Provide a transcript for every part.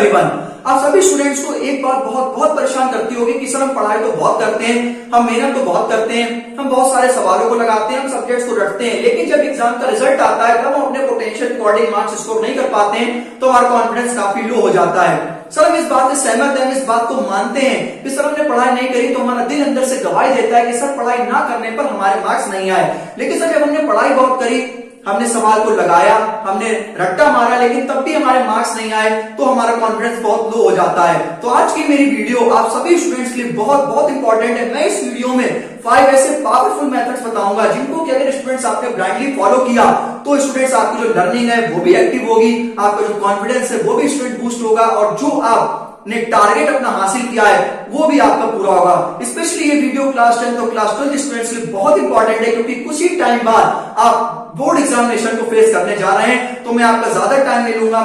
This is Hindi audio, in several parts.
एवरीवन। आप सभी स्टूडेंट्स को एक बात बहुत बहुत परेशान करती होगी कि सर हम पढ़ाई तो बहुत करते हैं, हम मेहनत तो बहुत करते हैं, हम बहुत सारे सवालों को लगाते हैं, हम सब्जेक्ट्स को रटते हैं, लेकिन जब एग्जाम का रिजल्ट आता है तब हम अपने पोटेंशियल अकॉर्डिंग मार्क्स स्कोर नहीं कर पाते हैं, तो हमारा कॉन्फिडेंस काफी लो हो जाता है। सर हम इस बात से सहमत हैं, हम इस बात को मानते हैं कि सर हमने पढ़ाई नहीं करी, तो हमारा दिल अंदर से गवाही देता है कि सर पढ़ाई ना करने पर हमारे मार्क्स नहीं आए। लेकिन सर जब हमने पढ़ाई बहुत करी, हमने सवाल को लगाया, हमने रट्टा मारा, लेकिन तब भी हमारे मार्क्स नहीं आए, तो हमारा कॉन्फिडेंस बहुत लो हो जाता है। तो आज की मेरी वीडियो आप सभी स्टूडेंट्स के लिए बहुत बहुत इंपॉर्टेंट है। मैं इस वीडियो में 5 ऐसे पावरफुल मेथड्स बताऊंगा जिनको कि अगर स्टूडेंट्स आपने ब्लाइंडली फॉलो किया तो स्टूडेंट्स आपकी जो लर्निंग है वो भी एक्टिव होगी, आपका जो कॉन्फिडेंस है वो भी स्टूडेंट बूस्ट होगा, और जो आपने टारगेट अपना हासिल किया है वो भी आपका पूरा होगा। स्पेशली ये वीडियो क्लास 10 तो क्लास 12 स्टूडेंट्स के लिए बहुत इंपॉर्टेंट है, क्योंकि कुछ ही टाइम बाद आप बोर्ड एग्जामिनेशन को फेस करने जा रहे हैं। तो मैं आपका ज्यादा टाइम नहीं लूंगा,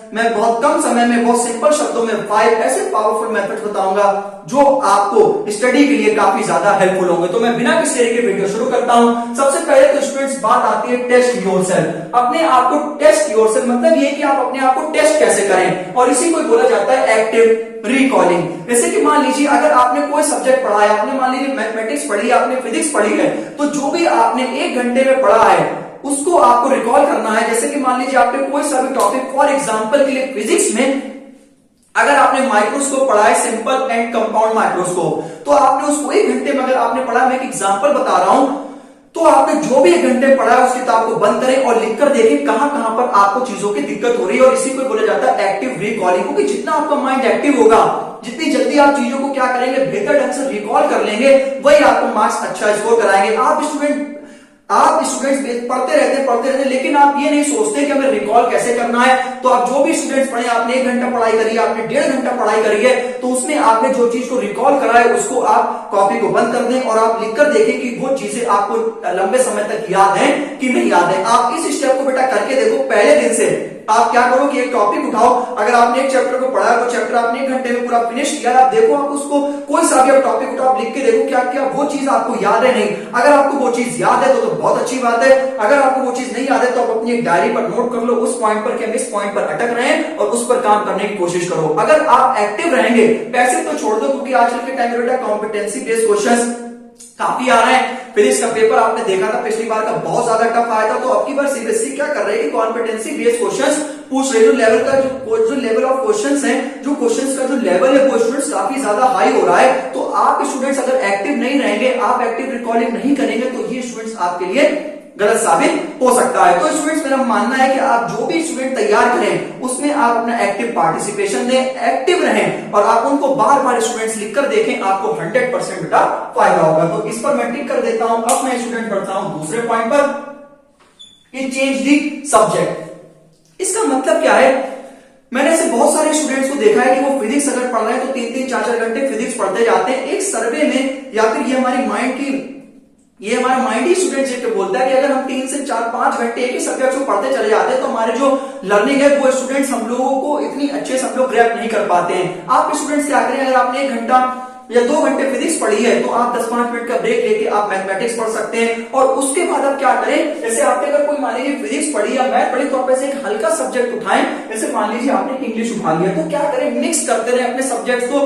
मैं बहुत कम समय में बहुत सिंपल शब्दों में 5 ऐसे पावरफुल मेथड्स बताऊंगा जो आपको स्टडी के लिए काफी ज्यादा हेल्पफुल होंगे। तो मैं बिना किसी देरी के वीडियो शुरू करता हूं। सबसे पहले तो स्टूडेंट्स बात आती है टेस्ट योरसेल्फ। अपने आप को टेस्ट योरसेल्फ मतलब ये कि आप अपने आप को टेस्ट कैसे करें, और इसी को बोला जाता है एक्टिव रिकॉलिंग। जैसे कि मान लीजिए अगर आपने कोई सब्जेक्ट पढ़ा है, आपने मान लीजिए मैथमेटिक्स पढ़ी है, आपने फिजिक्स पढ़ी है, तो जो भी आपने 1 घंटे में पढ़ा है उसको आपको रिकॉल करना है। जैसे कि मान लीजिए आपने कोई सा भी टॉपिक, फॉर एग्जांपल के लिए फिजिक्स में अगर आपने माइक्रोस्कोप पढ़ा है, सिंपल एंड कंपाउंड माइक्रोस्कोप, तो आपने उसको 1 घंटे में अगर आपने पढ़ा, मैं एक एग्जांपल बता रहा हूं, तो आपने जो भी 1 घंटे पढ़ा है उस किताब को बंद करें और लिखकर देखें कहां कहां पर आपको चीजों की दिक्कत हो रही है, और इसी को बोला जाता है एक्टिव रिकॉलिंग। क्योंकि जितना आपका माइंड एक्टिव होगा, जितनी जल्दी आप चीजों को क्या करेंगे, बेहतर ढंग से रिकॉल कर लेंगे, वही आपको मार्क्स अच्छा स्कोर कराएंगे। आप स्टूडेंट्स पढ़ते रहते हैं, लेकिन आप ये नहीं सोचते कि हमें रिकॉल कैसे करना है। तो आप जो भी स्टूडेंट्स पढ़े, आपने 1 घंटा पढ़ाई करी है, आपने 1.5 घंटा पढ़ाई करी है, तो उसमें आपने जो चीज को रिकॉल करा है उसको आप कॉपी को बंद कर दें और आप लिखकर देखें कि वो चीजें आपको लंबे समय तक याद है कि नहीं याद है। आप इस स्टेप को बेटा करके देखो। पहले दिन से आप क्या करो कि एक टॉपिक उठाओ, अगर आपने एक चैप्टर को पढ़ा है, वो चैप्टर आपने 1 घंटे में पूरा फिनिश किया, आप देखो, आप उसको कोई सा भी टॉपिक उठाओ, आप लिख के देखो क्या क्या वो चीज आपको याद है नहीं। अगर आपको वो चीज याद है तो बहुत अच्छी बात है। अगर आपको वो चीज नहीं याद है तो आप अपनी एक डायरी पर नोट कर लो उस पॉइंट पर कि हम इस पॉइंट पर अटक रहे हैं और उस पर काम करने की कोशिश करो। अगर आप एक्टिव रहेंगे, पैसे तो छोड़ दो, क्योंकि आजकल के टाइम में कॉम्पिटेंसी बेस्ड क्वेश्चन काफी आ रहे हैं। फिजिक्स का पेपर आपने देखा था पिछली बार का, बहुत ज्यादा टफ आया था। तो अब की बार सीबीएसई क्या कर रही है कि कॉम्पिटेंसी बेस्ड क्वेश्चंस पूछ रही है। जो लेवल का जो लेवल ऑफ क्वेश्चंस है, जो क्वेश्चंस का जो लेवल है वो स्टूडेंट्स काफी ज्यादा हाई हो रहा है। तो आप स्टूडेंट्स अगर एक्टिव नहीं रहेंगे, आप एक्टिव रिकॉर्डिंग नहीं करेंगे, तो ये स्टूडेंट्स आपके लिए गलत साबित हो सकता है। तो स्टूडेंट्स मेरा मानना है कि आप जो भी स्टूडेंट तैयार करें उसमें आप अपना एक्टिव पार्टिसिपेशन दें, एक्टिव रहें, और आप उनको बार बार स्टूडेंट्स लिखकर देखें, आपको 100% बेटा फायदा होगा। तो इस पर मैं टिक कर देता हूं। अब मैं स्टूडेंट बढ़ता हूं दूसरे पॉइंट पर, चेंज दी सब्जेक्ट। इसका मतलब क्या है, मैंने ऐसे बहुत सारे स्टूडेंट्स को देखा है कि वो फिजिक्स अगर पढ़ रहे हैं तो 3-3, 4-4 घंटे फिजिक्स पढ़ते जाते हैं। एक सर्वे में, या फिर ये हमारा माइंड ही स्टूडेंट्स ये बोलता है कि अगर हम 3 से 4-5 घंटे एक ही सब्जेक्ट को पढ़ते चले जाते हैं तो हमारे जो लर्निंग है वो स्टूडेंट्स हम लोगों को इतनी अच्छे से हम लोग ग्रैब नहीं कर पाते हैं। आप स्टूडेंट्स क्या करें, अगर आपने 1 घंटा या 2 घंटे फिजिक्स पढ़ी है तो आप 10-5 मिनट का ब्रेक लेके आप मैथमेटिक्स पढ़ सकते हैं, और उसके बाद आप क्या करें, जैसे आपने अगर कोई मान लीजिए फिजिक्स पढ़ी या मैथ पढ़ी, तो आप ऐसे एक हल्का सब्जेक्ट उठाएं। जैसे मान लीजिए आपने इंग्लिश उठा लिया, तो क्या करें, मिक्स करते रहे अपने सब्जेक्ट्स को,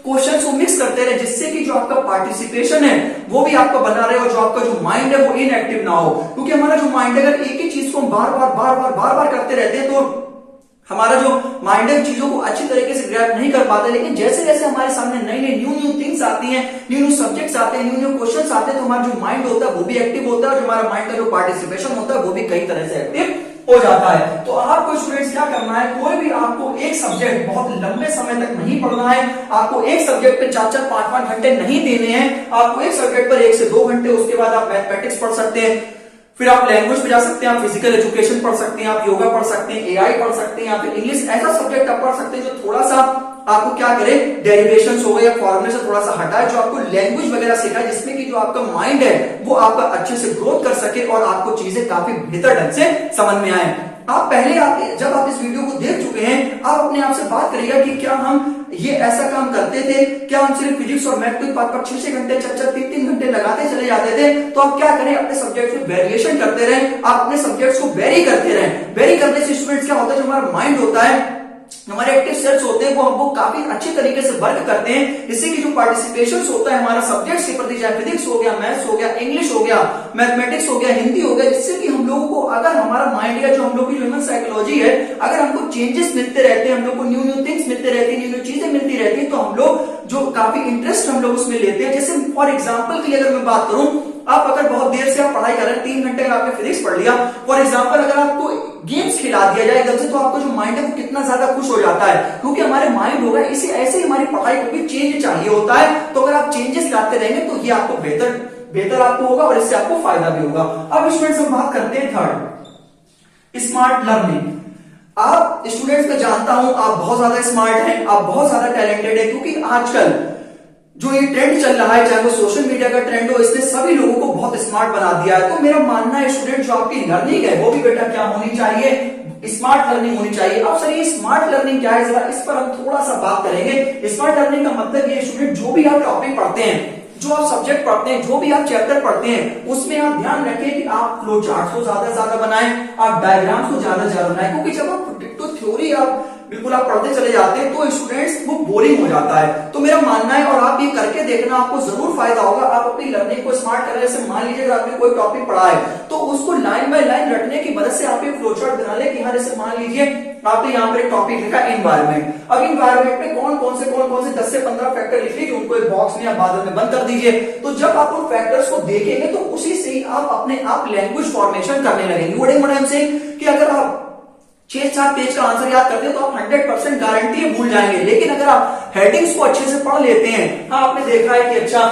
क्वेश्चंस को मिक्स करते रहे, जिससे कि जो आपका पार्टिसिपेशन है वो भी आपका बना रहे और जो आपका जो माइंड है वो इनएक्टिव ना हो। क्योंकि हमारा जो माइंड, अगर एक ही चीज को हम बार बार करते रहते हैं तो हमारा जो माइंड है चीजों को अच्छी तरीके से ग्रैब नहीं कर पाते। लेकिन जैसे जैसे हमारे सामने नई न्यू थिंग्स आती हैं, न्यू सब्जेक्ट्स आते हैं, न्यू क्वेश्चंस आते हैं, तो हमारा जो माइंड होता है वो भी एक्टिव होता है, और जो हमारा माइंड का जो पार्टिसिपेशन होता है वो भी कई तरह से एक्टिव हो जाता है। तो आपको स्टूडेंट्स क्या करना है, कोई भी आपको एक सब्जेक्ट बहुत लंबे समय तक नहीं पढ़ना है। आपको एक सब्जेक्ट पे 4-4, 5-5 घंटे नहीं देने हैं। आपको एक सब्जेक्ट पर 1 से 2 घंटे, उसके बाद आप मैथमेटिक्स पढ़ सकते हैं, फिर आप लैंग्वेज पे जा सकते हैं, आप फिजिकल एजुकेशन पढ़ सकते हैं, आप योगा पढ़ सकते हैं, एआई पढ़ सकते हैं, या फिर इंग्लिश ऐसा सब्जेक्ट आप पढ़ सकते हैं जो थोड़ा सा आपको क्या करे, डेरिवेशंस हो गए या फॉर्मूले से थोड़ा सा हटाए, जो आपको लैंग्वेज वगैरह सिखाए, जिसमें कि जो आपका माइंड है वो आपका अच्छे से ग्रोथ कर सके और आपको चीजें काफी बेहतर ढंग से समझ में आए। आप जब आप इस वीडियो को देख चुके हैं, आप अपने आप से बात करिएगा कि क्या हम ये ऐसा काम करते थे, क्या हम सिर्फ फिजिक्स और मैथ को 5-6 घंटे, 4-4, 3-3 घंटे लगाते चले जाते थे। तो आप क्या करें, अपने सब्जेक्ट में वेरिएशन करते रहें, आप अपने सब्जेक्ट्स को वेरी करते रहें। वेरी करने से स्टूडेंट्स क्या होता है, जो हमारा माइंड होता है हमारे एक्टिव सेल्स होते हैं वो काफी अच्छे तरीके से वर्क करते हैं। इससे कि जो पार्टिसिपेशन होता है हमारा सब्जेक्ट्स के प्रति, चाहे फिजिक्स हो गया, मैथ्स हो गया, इंग्लिश हो गया, मैथमेटिक्स हो गया, हिंदी हो गया, जिससे कि हम लोगों को अगर हमारा माइंड या जो हम लोग की ह्यूमन साइकोलॉजी है, अगर हमको चेंजेस मिलते रहते हैं, हम लोग को न्यू न्यू थिंग्स मिलते रहते हैं, न्यू न्यू चीजें मिलती रहती है, तो हम लोग जो काफी इंटरेस्ट हम लोग उसमें लेते हैं। जैसे फॉर एग्जाम्पल के लिए अगर मैं बात करूं, आप अगर बहुत देर से आप पढ़ाई कर रहे हैं, 3 घंटे का आपने फिजिक्स पढ़ लिया, फॉर एग्जाम्पल अगर आपको गेम्स खिला दिया जाए एकदम से, तो आपका जो माइंड है वो कितना ज्यादा खुश हो जाता है, क्योंकि हमारे माइंड होगा इसी ऐसे ही हमारी पढ़ाई को भी चेंज चाहिए होता है। तो अगर आप चेंजेस लाते रहेंगे तो ये आपको बेहतर आपको होगा और इससे आपको फायदा भी होगा। अब स्टूडेंट्स हम बात करते हैं थर्ड, स्मार्ट लर्निंग। आप स्टूडेंट्स मैं जानता हूं आप बहुत ज्यादा स्मार्ट हैं, आप बहुत ज्यादा टैलेंटेड है, क्योंकि आजकल जो ये ट्रेंड चल रहा है, चाहे वो सोशल मीडिया का ट्रेंड हो, इसने सभी लोगों को बहुत स्मार्ट बना दिया है। तो मेरा मानना है स्टूडेंट जो आपकी लर्निंग है वो भी बेटा क्या होनी चाहिए, स्मार्ट लर्निंग होनी चाहिए। अब सर ये स्मार्ट लर्निंग क्या है, जरा इस पर हम थोड़ा सा बात करेंगे। स्मार्ट लर्निंग का मतलब ये स्टूडेंट जो भी आप टॉपिक पढ़ते हैं, जो आप सब्जेक्ट पढ़ते हैं, जो भी आप चैप्टर पढ़ते हैं, उसमें आप ध्यान रखें कि आप फ्लो चार्ट को ज्यादा बनाएं, आप डायग्राम्स को ज्यादा बनाएं, क्योंकि जब आप तो थ्योरी आप बिल्कुल आप पढ़ते चले जाते हैं तो स्टूडेंट्स वो बोरिंग हो जाता है। तो मेरा मानना है, और आप ये करके देखना, आपको जरूर फायदा होगा। आप अपनी लर्निंग को स्मार्ट करें। जैसे मान लीजिए अगर आपने कोई टॉपिक पढ़ा है तो उसको लाइन बाय लाइन रटने की मदद से आप एक फ्लो चार्ट बना लें कि हाँ, जैसे मान लीजिए आपने यहाँ पर एक टॉपिक लिखा एनवायरमेंट। अब एनवायरमेंट में कौन कौन से 10 से 15 फैक्टर लिख लीजिए, उनको एक बॉक्स में या बादल में बंद कर दीजिए। तो जब आप उन फैक्टर्स को देखेंगे तो उसी से ही आप अपने आप लैंग्वेज फॉर्मेशन करने लगेंगे। कि अगर आप 6-7 पेज का आंसर याद करते हो तो आप 100% गारंटी है भूल जाएंगे। लेकिन अगर आप हेडिंग्स को अच्छे से पढ़ लेते हैं, हाँ आपने देखा है कि अच्छा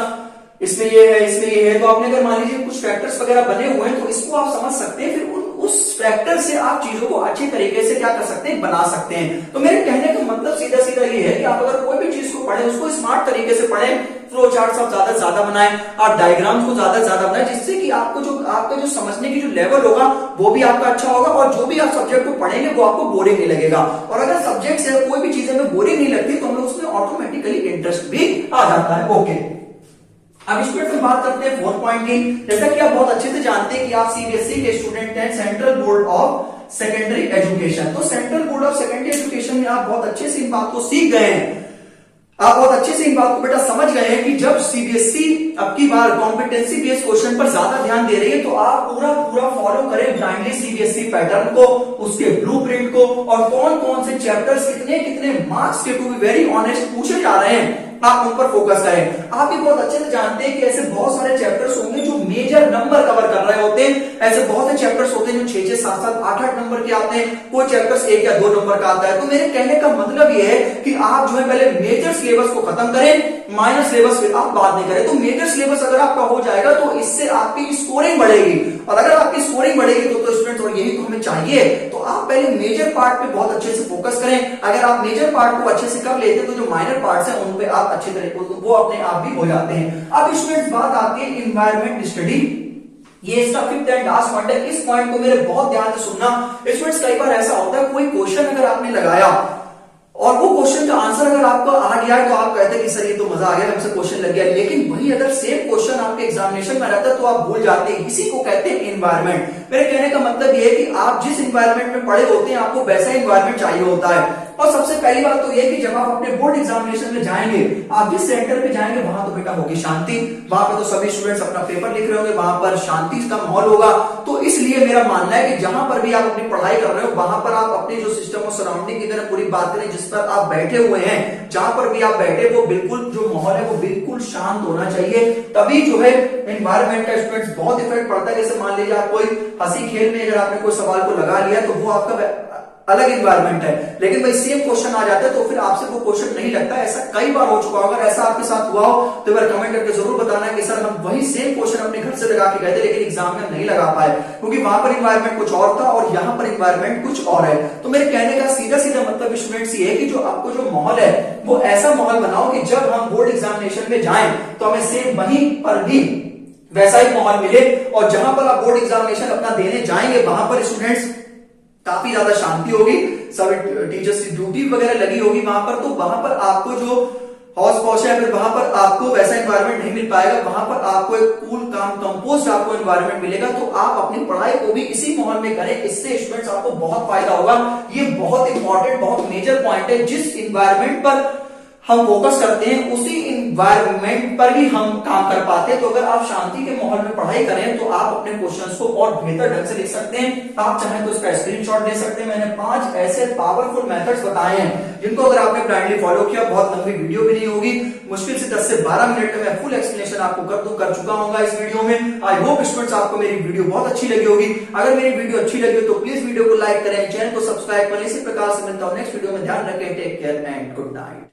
इसमें ये है, इसमें ये है, तो आपने अगर मान लीजिए कुछ फैक्टर्स वगैरह बने हुए हैं तो इसको आप समझ सकते हैं, फिर उस फैक्टर से आप चीजों को अच्छी तरीके से क्या कर सकते हैं, बना सकते हैं। तो मेरे कहने का मतलब सीधा ये है कि आप अगर कोई भी चीज को पढ़ें उसको स्मार्ट तरीके से पढ़ें, फ्लो चार्ट आप ज्यादा बनाएं, आप डायग्राम्स को ज्यादा बनाएं, जिससे कि आपका जो समझने की जो लेवल होगा वो भी आपका अच्छा होगा, और जो भी आप सब्जेक्ट को पढ़ेंगे वो आपको बोरिंग नहीं लगेगा। और अगर सब्जेक्ट से कोई भी चीजें में बोरिंग नहीं लगती तो हम लोग उसमें ऑटोमेटिकली इंटरेस्ट भी आ जाता है। ओके, अब स्टूडेंट हम बात करते हैं 4 पॉइंट की। जैसा कि आप बहुत अच्छे से जानते हैं कि आप सीबीएसई के स्टूडेंट हैं, Central Board of Secondary Education. तो Central Board of Secondary Education में आप बहुत अच्छे से इन बात को सीख गए हैं, आप बहुत अच्छे से इन बात को बेटा समझ गए हैं कि जब सीबीएसई अब की बार कॉम्पिटेंसी बेस्ड क्वेश्चन पर ज्यादा ध्यान दे रही है तो आप पूरा फॉलो करें ब्लाइंडली सीबीएसई पैटर्न को, उसके ब्लूप्रिंट को, और कौन कौन से चैप्टर्स कितने मार्क्स के, टू बी वेरी ऑनेस्ट, पूछे जा रहे हैं, आप उन पर फोकस करें। आप भी बहुत अच्छे से जानते हैं कि ऐसे बहुत सारे चैप्टर्स होंगे जो मेजर नंबर कवर कर रहे होते हैं। ऐसे बहुत से चैप्टर्स होते हैं जो 6-6, 7-7, 8-8 नंबर के आते हैं, कोई चैप्टर्स 1 या 2 नंबर का आता है। तो मेरे कहने का मतलब यह है कि आप जो है पहले मेजर सिलेबस को खत्म करें, माइनर सिलेबस फिर आप बात नहीं करें। तो मेजर सिलेबस अगर आपका हो जाएगा तो इससे आपकी स्कोरिंग बढ़ेगी, और अगर आपकी स्कोरिंग बढ़ेगी तो स्टूडेंट्स, और यही तो हमें चाहिए, तो आप पहले मेजर पार्ट पे बहुत अच्छे से फोकस करें। अगर आप मेजर पार्ट को अच्छे से कर लेते हैं तो जो माइनर पार्ट्स हैं उन पे आप अच्छे तरीके से वो अपने आप भी हो जाते हैं। अब स्टूडेंट्स बात आती है एनवायरमेंट स्टडी, ये इसका 5th एंड लास्ट पॉइंट है। इस पॉइंट को मेरे बहुत ध्यान से सुनना स्टूडेंट्स। कई बार ऐसा होता है कोई क्वेश्चन अगर आपने लगाया और वो क्वेश्चन का आंसर अगर आपको आ गया है तो आप कहते हैं कि सर ये तो मजा आ गया, हमसे क्वेश्चन लग गया। लेकिन वही अगर सेम क्वेश्चन आपके एग्जामिनेशन में रहता है तो आप भूल जाते हैं। इसी को कहते हैं एनवायरमेंट। मेरे कहने का मतलब ये है कि आप जिस एनवायरमेंट में पढ़े होते हैं आपको वैसा एनवायरमेंट चाहिए होता है। और सबसे पहली बात तो ये कि जब आप अपने बोर्ड एग्जामिनेशन में जाएंगे, आप जिस सेंटर पे जाएंगे वहां तो बेटा होगी शांति, वहां पे तो सभी स्टूडेंट्स अपना पेपर लिख रहे होंगे, वहां पर शांति का माहौल होगा। तो इसलिए मेरा मानना है कि जहां पर भी आप अपनी पढ़ाई कर रहे हो वहां पर आप अपनी जो सिस्टम और सराउंडिंग की तरह पूरी बात करें, जिस पर आप बैठे हुए हैं, जहां पर भी आप बैठे वो बिल्कुल जो माहौल है वो बिल्कुल शांत होना चाहिए। तभी जो है एनवायरमेंट का स्टूडेंट्स बहुत इफेक्ट पड़ता है। जैसे मान लीजिए आप कोई हंसी खेल में अगर आपने कोई सवाल को लगा लिया तो वो आपका अलग एनवायरमेंट है, लेकिन भाई सेम क्वेश्चन आ जाता है तो फिर आपसे वो क्वेश्चन नहीं लगता। ऐसा कई बार हो चुका होगा। ऐसा आपके साथ हुआ हो तो एक बार कमेंट करके जरूर बताना कि सर हम वही सेम क्वेश्चन अपने घर से लगा के गए थे लेकिन एग्जाम में नहीं लगा पाए, क्योंकि वहां पर एनवायरमेंट कुछ और था और यहाँ पर एनवायरमेंट कुछ और है। तो मेरे कहने का सीधा मतलब स्टूडेंट्स ये है कि जो आपको जो माहौल है वो ऐसा माहौल बनाओ कि जब हम बोर्ड एग्जामिनेशन में जाएं तो हमें सेम वहीं पर भी वैसा ही माहौल मिले, और जहां पर आप बोर्ड एग्जामिनेशन अपना देने जाएंगे वहां पर स्टूडेंट्स काफी ज्यादा शांति होगी, सब टीचर्स की ड्यूटी वगैरह लगी होगी वहां पर। तो वहां पर आपको जो हौस पौश है, फिर वहां पर आपको वैसा एनवायरनमेंट नहीं मिल पाएगा, वहां पर आपको एक कूल काम कंपोस्ट आपको एनवायरनमेंट मिलेगा, तो आप अपनी पढ़ाई को भी इसी माहौल में करें, इससे स्टूडेंट्स आपको बहुत फायदा होगा। ये बहुत इंपॉर्टेंट, बहुत मेजर पॉइंट है। जिस इन्वायरमेंट पर हम फोकस करते हैं उसी इन्वायरमेंट पर ही हम काम कर पाते हैं। तो अगर आप शांति के माहौल में पढ़ाई करें तो आप अपने क्वेश्चंस को और बेहतर ढंग से लिख सकते हैं। आप चाहें तो इसका स्क्रीनशॉट ले सकते हैं। मैंने 5 ऐसे पावरफुल मेथड्स बताए हैं जिनको अगर आपने ब्लाइंडली फॉलो किया, बहुत लंबी वीडियो भी नहीं होगी, मुश्किल से 10 से 12 मिनट में मैं फुल एक्सप्लेनेशन आपको कर चुका हूँ इस वीडियो में। आई होप स्टूडेंट्स आपको मेरी वीडियो बहुत अच्छी लगी होगी। अगर मेरी वीडियो अच्छी लगी हो तो प्लीज वीडियो को लाइक करें, चैनल को सब्सक्राइब करें। इसी प्रकार से मिलता हूं नेक्स्ट वीडियो में। ध्यान रखें, take care and good night.